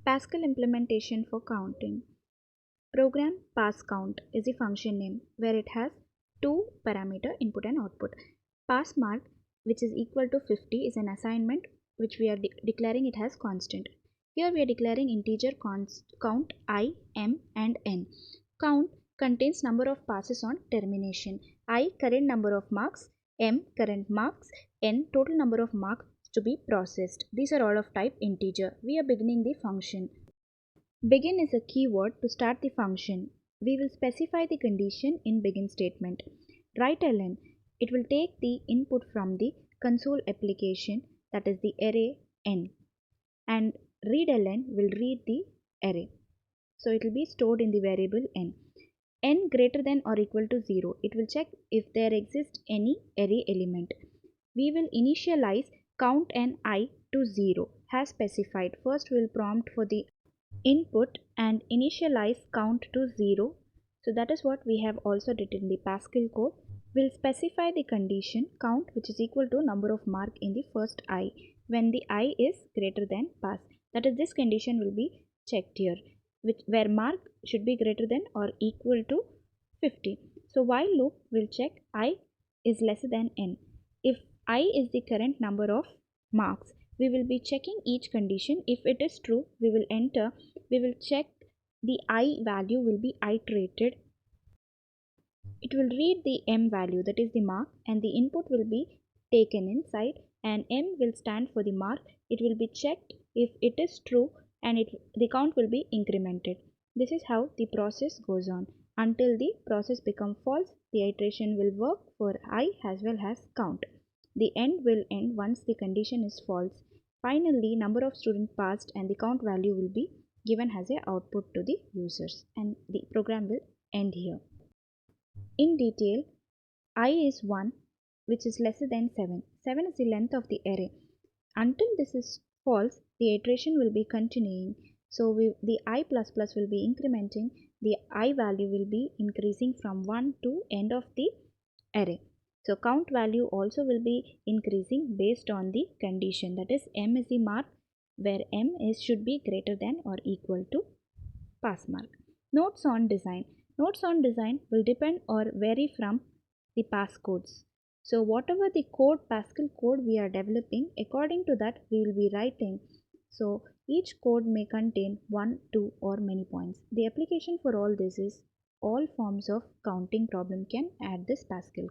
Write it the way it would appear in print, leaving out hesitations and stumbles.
Pascal implementation for counting. Program passCount is a function name where it has two parameter input and output. Passmark, which is equal to 50, is an assignment which we are declaring it as constant. Here we are declaring integer count I, M and N. Count contains number of passes on termination. I, current number of marks. M, current marks. N, total number of marks to be processed. These are all of type integer. We are beginning the function. Begin is a keyword to start the function. We will specify the condition in begin statement. Write-ln, it will take the input from the console application, that is the array n, and readln will read the array. So it will be stored in the variable n. N greater than or equal to 0. It will check if there exists any array element. We will initialize count and I to 0 as specified. First we will prompt for the input and initialize count to 0. So that is what we have also written in the Pascal code. We'll specify the condition count, which is equal to number of mark in the first I when the I is greater than pass. That is, this condition will be checked here, where mark should be greater than or equal to 50. So while loop will check I is lesser than n. If I is the current number of marks, we will be checking each condition. If it is true, we will enter. We will check the I value will be iterated. It will read the M value, that is the mark, and the input will be taken inside, and M will stand for the mark. It will be checked. If it is true, and the count will be incremented. This is how the process goes on. Until the process becomes false, the iteration will work for I as well as count. The end will end once the condition is false. Finally, number of students passed and the count value will be given as a output to the users, and the program will end here. In detail, I is 1, which is lesser than 7. 7 is the length of the array. Until this is false, the iteration will be continuing. So the I++ will be incrementing. The I value will be increasing from 1 to end of the array. So count value also will be increasing based on the condition, that is M is the mark where M should be greater than or equal to pass mark. Notes on design. Notes on design will depend or vary from the passcodes. So whatever the code, Pascal code we are developing, according to that we will be writing. So each code may contain 1, 2 or many points. The application for all this is all forms of counting problem can add this Pascal code.